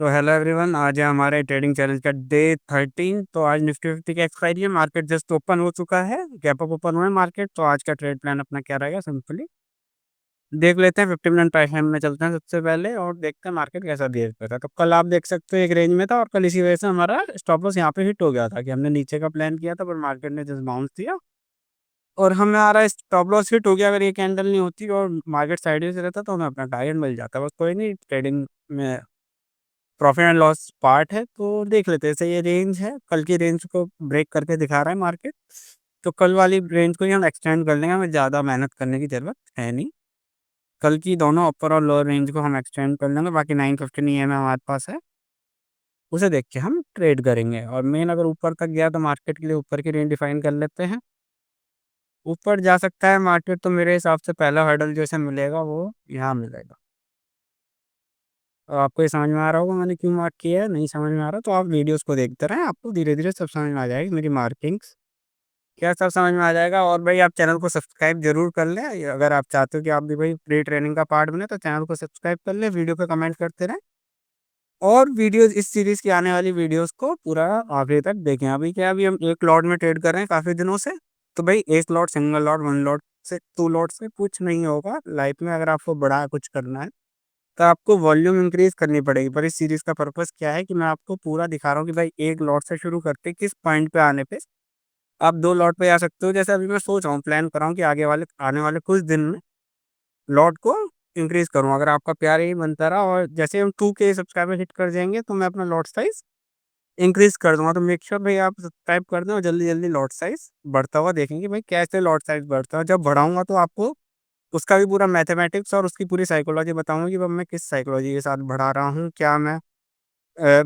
तो hello everyone, आज है हमारे ट्रेडिंग चैलेंज का डे 13। तो आज निफ्टी फिफ्टी की एक्सपायरी है। मार्केट जस्ट ओपन हो चुका है, गैप अप ओपन हुआ है मार्केट। तो आज का ट्रेड प्लान अपना क्या रहेगा, सिंपली देख लेते हैं। 50 मिनट प्राइस टाइम में चलते हैं सबसे पहले और देखते हैं मार्केट कैसा बिहेव करता है। तो कल आप देख सकते हो एक रेंज में था और कल इसी वजह से हमारा स्टॉप लॉस यहाँ पे हिट हो गया था कि हमने नीचे का प्लान किया था, पर मार्केट ने जस्ट बाउंस दिया और हमारा स्टॉप लॉस हिट हो गया। अगर ये कैंडल नहीं होती और मार्केट साइड से रहता तो हमें अपना टारगेट मिल जाता। बस कोई नहीं, ट्रेडिंग में प्रॉफिट एंड लॉस पार्ट है। तो देख लेते हैं। जैसे ये रेंज है, कल की रेंज को ब्रेक करके दिखा रहा है मार्केट। तो कल वाली रेंज को ही हम एक्सटेंड कर लेंगे, हमें ज़्यादा मेहनत करने की ज़रूरत है नहीं। कल की दोनों अपर और लोअर रेंज को हम एक्सटेंड कर लेंगे। बाकी 915 EM हमारे पास है, उसे देख के हम ट्रेड करेंगे। और मेन अगर ऊपर तक गया तो मार्केट के लिए ऊपर की रेंज डिफाइन कर लेते हैं। ऊपर जा सकता है मार्केट, तो मेरे हिसाब से पहला हर्डल जो इसे मिलेगा वो यहाँ मिलेगा। और आपको ये समझ में आ रहा होगा मैंने क्यों मार्क किया है। नहीं समझ में आ रहा तो आप वीडियोस को देखते रहें, आपको धीरे धीरे सब समझ में आ जाएगी मेरी मार्किंग्स क्या, सब समझ में आ जाएगा। और भाई आप चैनल को सब्सक्राइब जरूर कर लें। अगर आप चाहते हो कि आप भी भाई प्री ट्रेनिंग का पार्ट बने तो चैनल को सब्सक्राइब कर लें, वीडियो पे कमेंट करते रहें और वीडियोस इस सीरीज की आने वाली वीडियोस को पूरा आखिरी तक देखें। अभी क्या, अभी हम एक लॉट में ट्रेड कर रहे हैं काफ़ी दिनों से। तो भाई एक lot, single lot, one lot से, टू लॉट से कुछ नहीं होगा लाइफ में। अगर आपको बड़ा कुछ करना है तो आपको वॉल्यूम इंक्रीज करनी पड़ेगी। पर इस सीरीज का पर्पस क्या है कि मैं आपको पूरा दिखा रहा हूँ कि भाई एक लॉट से शुरू करके किस पॉइंट पे आने पे आप दो लॉट पे आ सकते हो। जैसे अभी मैं सोच रहा हूँ, प्लान कर रहा हूँ कि आगे वाले आने वाले कुछ दिन में लॉट को इंक्रीज करूँ। अगर आपका प्यार यही बनता रहा और जैसे हम 2K सब्सक्राइबर हिट कर जाएंगे तो मैं अपना लॉट साइज इंक्रीज कर दूंगा। तो मेक श्योर भाई आप सब्सक्राइब कर दें और जल्दी जल्दी लॉट साइज बढ़ता हुआ देखेंगे भाई कैसे लॉट साइज बढ़ता है। जब बढ़ाऊंगा तो आपको उसका भी पूरा मैथमेटिक्स और उसकी पूरी साइकोलॉजी बताऊंगा कि अब मैं किस साइकोलॉजी के साथ बढ़ा रहा हूँ, क्या मैं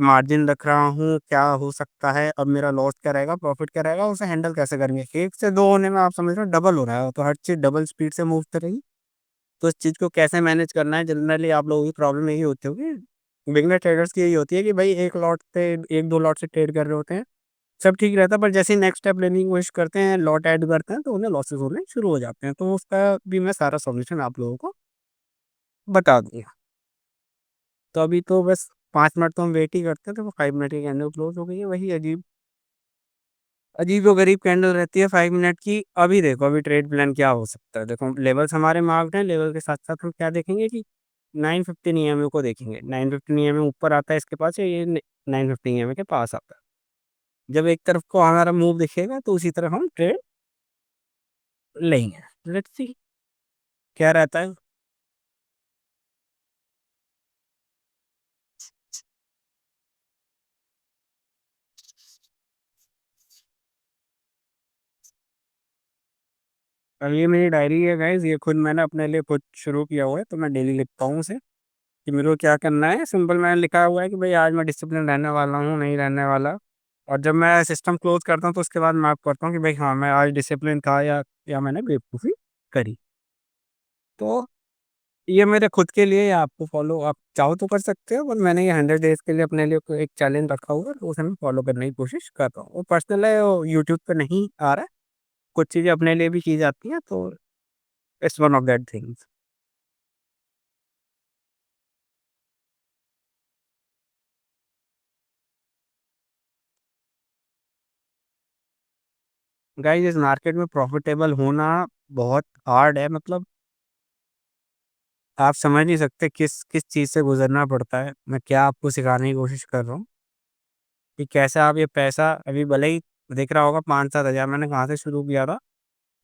मार्जिन रख रहा हूँ, क्या हो सकता है, अब मेरा लॉस क्या रहेगा, प्रॉफिट क्या रहेगा, उसे हैंडल कैसे करेंगे। एक से दो होने में आप समझ रहे हो डबल हो रहा है, तो हर चीज़ डबल स्पीड से मूव करेगी। तो इस चीज़ को कैसे मैनेज करना है, जनरली आप लोगों की प्रॉब्लम यही होती होगी, बिगनर ट्रेडर्स की यही होती है कि भाई एक लॉट से, एक दो लॉट से ट्रेड कर रहे होते हैं, सब ठीक रहता है, पर जैसे ही नेक्स्ट स्टेप लेने की कोशिश करते हैं, लॉट ऐड करते हैं, तो उन्हें लॉसेस होने शुरू हो जाते हैं। तो उसका भी मैं सारा सॉल्यूशन आप लोगों को बता दूंगा। तो अभी तो बस 5 मिनट तो हम वेट ही करते हैं। तो 5 मिनट की कैंडल क्लोज हो गई है, वही अजीब अजीब व गरीब कैंडल रहती है 5 मिनट की। अभी देखो, अभी ट्रेड प्लान क्या हो सकता है। देखो लेवल्स हमारे मार्क्ड हैं, लेवल के साथ साथ हम क्या देखेंगे कि 915 EMA को देखेंगे। 915 EMA ऊपर आता है इसके पास, ये 915 EMA के पास आता है। जब एक तरफ को हमारा मूव दिखेगा तो उसी तरफ हम ट्रेड लेंगे। लेट्स सी क्या रहता है। अब ये मेरी डायरी है गाइस, ये खुद मैंने अपने लिए खुद शुरू किया हुआ है, तो मैं डेली लिखता हूँ उसे कि मेरे को क्या करना है। सिंपल मैंने लिखा हुआ है कि भाई आज मैं डिसिप्लिन रहने वाला हूँ, नहीं रहने वाला। और जब मैं सिस्टम क्लोज करता हूँ तो उसके बाद मैं आपको करता हूँ कि भाई हाँ मैं आज डिसिप्लिन था या मैंने बेवकूफ़ी करी। तो ये मेरे खुद के लिए, या आपको फॉलो आप चाहो तो कर सकते हो, पर मैंने ये 100 डेज के लिए अपने लिए कोई एक चैलेंज रखा हुआ है, तो उसे मैं फॉलो करने की कोशिश कर रहा हूँ। वो पर्सनल है, वो यूट्यूब पे नहीं आ रहा है। कुछ चीज़ें अपने लिए भी की जाती हैं, तो it's one of that things. Guys इस मार्केट में प्रॉफिटेबल होना बहुत हार्ड है। मतलब आप समझ नहीं सकते किस किस चीज़ से गुजरना पड़ता है। मैं क्या आपको सिखाने की कोशिश कर रहा हूँ कि कैसे आप ये पैसा, अभी भले ही दिख रहा होगा 5-7 हज़ार, मैंने कहाँ से शुरू किया था,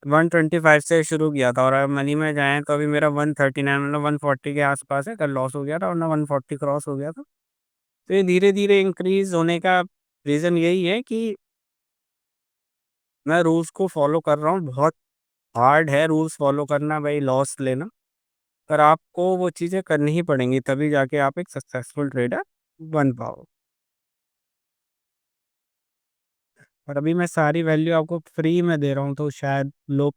125 से शुरू किया था। और अगर मनी में जाएँ तो अभी मेरा 139 मतलब 140 के आसपास है। कल लॉस हो गया था वरना 140 क्रॉस हो गया था। तो ये धीरे धीरे इंक्रीज होने का रीज़न यही है कि मैं रूल्स को फॉलो कर रहा हूँ। बहुत हार्ड है रूल्स फॉलो करना भाई, लॉस लेना। पर आपको वो चीज़ें करनी ही पड़ेंगी, तभी जाके आप एक सक्सेसफुल ट्रेडर बन पाओ। और अभी मैं सारी वैल्यू आपको फ्री में दे रहा हूँ, तो शायद लोग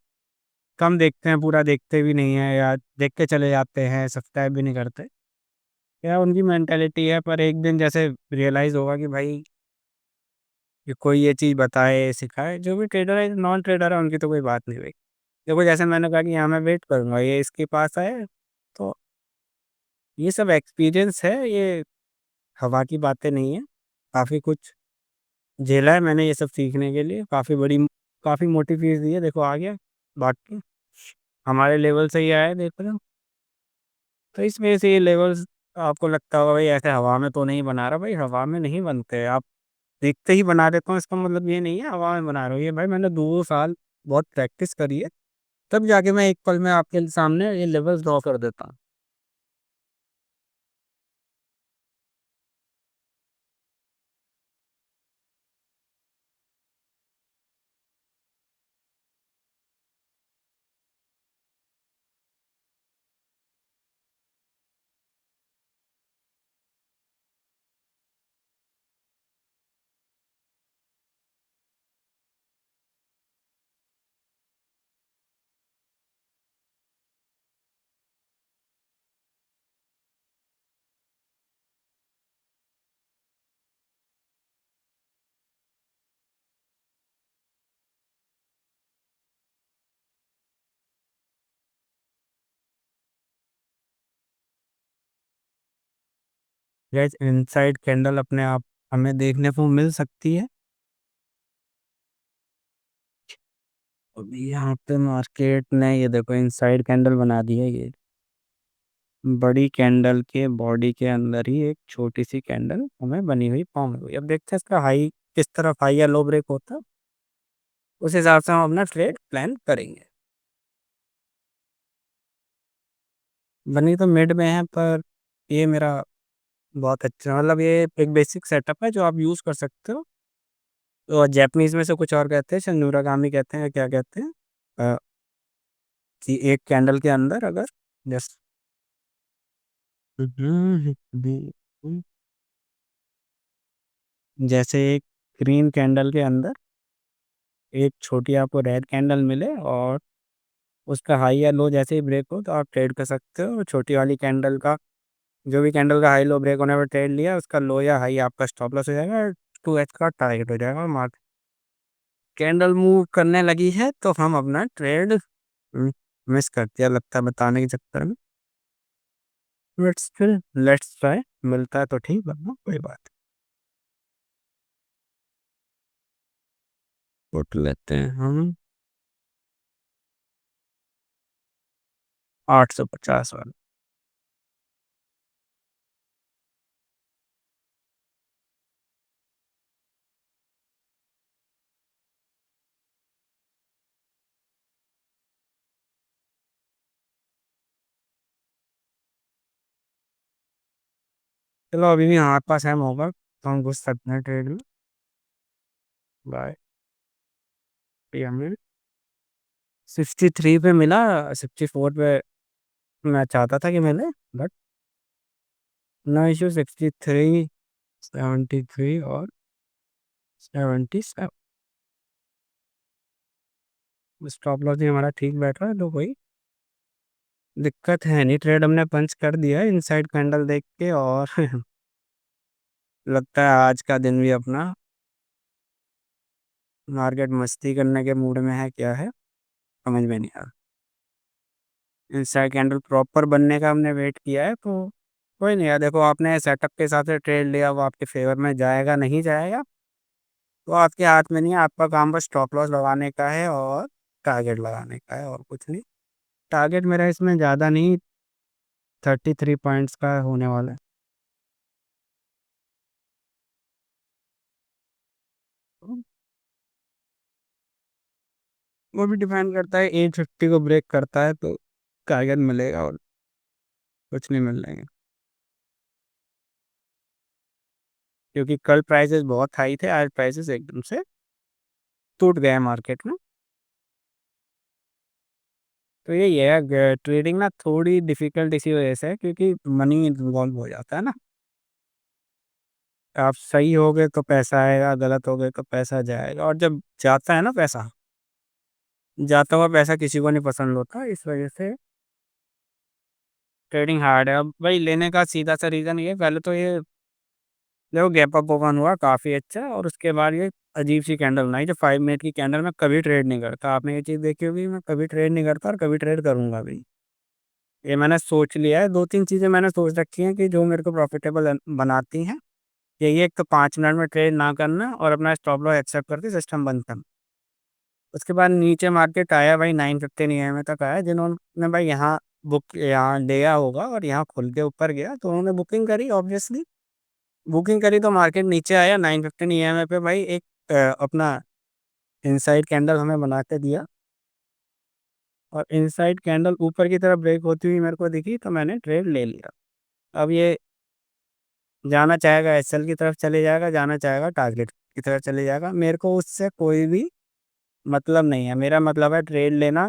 कम देखते हैं, पूरा देखते भी नहीं है, या देख के चले जाते हैं, सब्सक्राइब भी नहीं करते। या उनकी मेंटेलिटी है। पर एक दिन जैसे रियलाइज़ होगा कि भाई कि कोई ये चीज़ बताए, सिखाए, जो भी ट्रेडर है, नॉन ट्रेडर है, उनकी तो कोई बात नहीं भाई। देखो जैसे मैंने कहा कि यहाँ मैं वेट करूँगा, ये इसके पास आए, तो ये सब एक्सपीरियंस है। ये हवा की बातें नहीं है, काफ़ी कुछ झेला है मैंने ये सब सीखने के लिए, काफ़ी मोटी फीस दी है, देखो आ गया, बाकी हमारे लेवल से ही आया है, देख रहे हो। तो इस वजह से ये लेवल्स आपको लगता होगा भाई ऐसे हवा में तो नहीं बना रहा, भाई हवा में नहीं बनते, आप देखते ही बना देता हूँ इसका मतलब ये नहीं है हवा में बना रहा हूँ, ये भाई मैंने 2 साल बहुत प्रैक्टिस करी है, तब जाके मैं एक पल में आपके सामने ये लेवल्स ड्रॉ कर देता हूँ। गाइस इनसाइड कैंडल अपने आप हमें देखने को मिल सकती है। अभी यहाँ पे मार्केट ने ये देखो इनसाइड कैंडल बना दी है, ये बड़ी कैंडल के बॉडी के अंदर ही एक छोटी सी कैंडल हमें बनी हुई फॉर्म हुई। अब देखते हैं इसका हाई किस तरफ हाई या लो ब्रेक होता है, उस हिसाब से हम अपना ट्रेड प्लान करेंगे। बनी तो मिड में है पर ये मेरा बहुत अच्छा मतलब ये एक बेसिक सेटअप है जो आप यूज़ कर सकते हो। तो जैपनीज में से कुछ और कहते हैं, शंगुरागामी कहते हैं, क्या कहते हैं, अ, कि एक कैंडल के अंदर अगर जस्ट जैसे एक ग्रीन कैंडल के अंदर एक छोटी आपको रेड कैंडल मिले और उसका हाई या लो जैसे ही ब्रेक हो तो आप ट्रेड कर सकते हो। छोटी वाली कैंडल का जो भी कैंडल का हाई लो ब्रेक होने पर ट्रेड लिया उसका लो या हाई आपका स्टॉप लॉस हो जाएगा, 2x का टारगेट हो जाएगा। मार्केट कैंडल मूव करने लगी है तो हम अपना ट्रेड मिस कर दिया लगता है बताने के चक्कर में। बट स्टिल लेट्स ट्राई, मिलता है तो ठीक, वरना कोई बात नहीं। उठ लेते हैं हम 850 वाला। चलो अभी भी हमारे पास है मौका तो हम घुस सकते हैं ट्रेड में। बाय। हमें 63 पे मिला, 64 पे मैं चाहता था कि मैंने, बट नो इशू। 63, 73 और 77 स्टॉप लॉस भी हमारा ठीक बैठ रहा है तो कोई दिक्कत है नहीं। ट्रेड हमने पंच कर दिया है इनसाइड कैंडल देख के और लगता है आज का दिन भी अपना मार्केट मस्ती करने के मूड में है, क्या है समझ में नहीं आ रहा। इनसाइड कैंडल प्रॉपर बनने का हमने वेट किया है तो कोई नहीं यार, देखो आपने सेटअप के हिसाब से ट्रेड लिया, वो आपके फेवर में जाएगा नहीं जाएगा तो आपके हाथ में नहीं है। आपका काम बस स्टॉप लॉस लगाने का है और टारगेट लगाने का है और कुछ नहीं। टारगेट मेरा इसमें ज़्यादा नहीं, 33 पॉइंट्स का होने वाला है। तो वो भी डिपेंड करता है, 850 को ब्रेक करता है तो टारगेट मिलेगा और कुछ नहीं मिल रहा है। क्योंकि कल प्राइसेस बहुत हाई थे, आज प्राइसेस एकदम से टूट गए मार्केट में। तो यही है ट्रेडिंग ना थोड़ी डिफिकल्ट इसी वजह से है क्योंकि मनी इन्वॉल्व हो जाता है ना। आप सही हो गए तो पैसा आएगा, गलत हो गए तो पैसा जाएगा, और जब जाता है ना पैसा, जाता हुआ पैसा किसी को नहीं पसंद होता, इस वजह से ट्रेडिंग हार्ड है। अब भाई लेने का सीधा सा रीज़न ये, पहले तो ये देखो गैप अप ओपन हुआ काफ़ी अच्छा, और उसके बाद ये अजीब सी कैंडल बनाई जो 5 मिनट की कैंडल। मैं कभी ट्रेड नहीं करता, आपने ये चीज़ देखी होगी, मैं कभी ट्रेड नहीं करता और कभी ट्रेड करूंगा भी। ये मैंने सोच लिया है, 2-3 चीज़ें मैंने सोच रखी हैं कि जो मेरे को प्रॉफिटेबल बनाती हैं यही है, एक तो 5 मिनट में ट्रेड ना करना और अपना स्टॉप लॉस एक्सेप्ट करके सिस्टम बंद करना। उसके बाद नीचे मार्केट आया भाई, 915 ईएमए तक आया, जिन्होंने भाई यहाँ लिया होगा और यहाँ खुल के ऊपर गया तो उन्होंने बुकिंग करी ऑब्वियसली। बुकिंग करी तो मार्केट नीचे आया 915 ईएमए पे भाई, एक अपना इनसाइड कैंडल हमें बना के दिया, और इनसाइड कैंडल ऊपर की तरफ ब्रेक होती हुई मेरे को दिखी तो मैंने ट्रेड ले लिया। अब ये जाना चाहेगा एसएल की तरफ चले जाएगा, जाना चाहेगा टारगेट की तरफ चले जाएगा, मेरे को उससे कोई भी मतलब नहीं है। मेरा मतलब है ट्रेड लेना,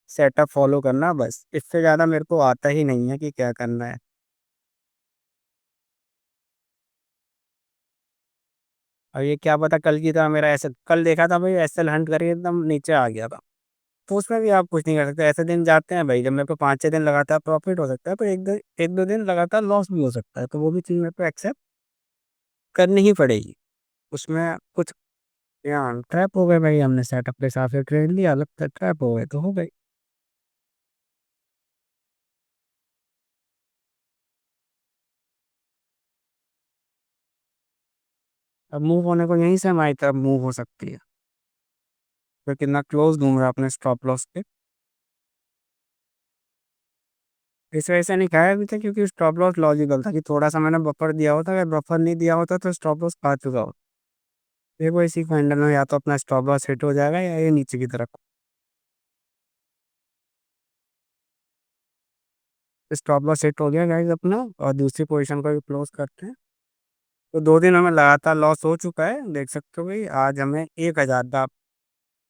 सेटअप फॉलो करना, बस इससे ज़्यादा मेरे को आता ही नहीं है कि क्या करना है। और ये क्या पता कल की तरह मेरा ऐसे कल देखा था भाई, एसएल हंट करके एकदम नीचे आ गया था, तो उसमें भी आप कुछ नहीं कर सकते। ऐसे दिन जाते हैं भाई जब मेरे को 5-6 दिन लगातार प्रॉफिट हो सकता है, पर एक दो दिन लगातार लॉस भी हो सकता है, तो वो भी चीज़ मेरे को एक्सेप्ट करनी ही पड़ेगी। उसमें कुछ यहाँ ट्रैप हो गए भाई, हमने सेटअप के हिसाब से ट्रेड लिया, लगता है ट्रैप हो गए तो हो गई। अब मूव होने को यहीं से हमारी तरफ मूव हो सकती है। तो कितना क्लोज घूम रहा है अपने स्टॉप लॉस के, इस वजह से नहीं खाया अभी तक, क्योंकि स्टॉप लॉस लॉजिकल था कि थोड़ा सा मैंने बफर दिया होता, अगर बफर नहीं दिया होता तो स्टॉप लॉस खा चुका होता। देखो इसी कैंडल में या तो अपना स्टॉप लॉस हिट हो जाएगा या ये नीचे की तरफ। स्टॉप लॉस हिट हो गया गाइस अपना, और दूसरी पोजीशन को भी क्लोज करते हैं। तो 2 दिन हमें लगातार लॉस हो चुका है, देख सकते हो भाई, आज हमें 1,000 का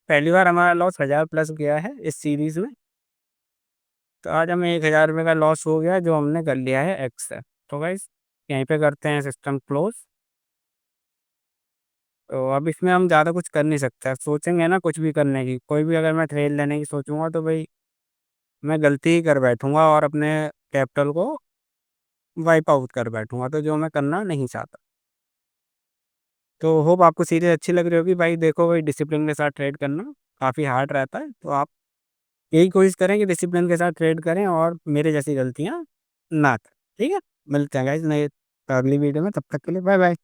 पहली बार हमारा लॉस 1,000 प्लस गया है इस सीरीज में। तो आज हमें 1,000 रुपये का लॉस हो गया, जो हमने कर लिया है एक्स से। तो गाइस यहीं पे करते हैं सिस्टम क्लोज। तो अब इसमें हम ज़्यादा कुछ कर नहीं सकते, अब सोचेंगे ना कुछ भी करने की, कोई भी अगर मैं ट्रेड लेने की सोचूंगा तो भाई मैं गलती ही कर बैठूंगा और अपने कैपिटल को वाइप आउट कर बैठूंगा, तो जो मैं करना नहीं चाहता। तो होप आपको सीरीज अच्छी लग रही होगी भाई। देखो भाई, डिसिप्लिन के साथ ट्रेड करना काफ़ी हार्ड रहता है, तो आप यही कोशिश करें कि डिसिप्लिन के साथ ट्रेड करें और मेरे जैसी गलतियाँ ना करें। ठीक है, मिलते हैं गाइस नए अगली वीडियो में, तब तक के लिए बाय बाय।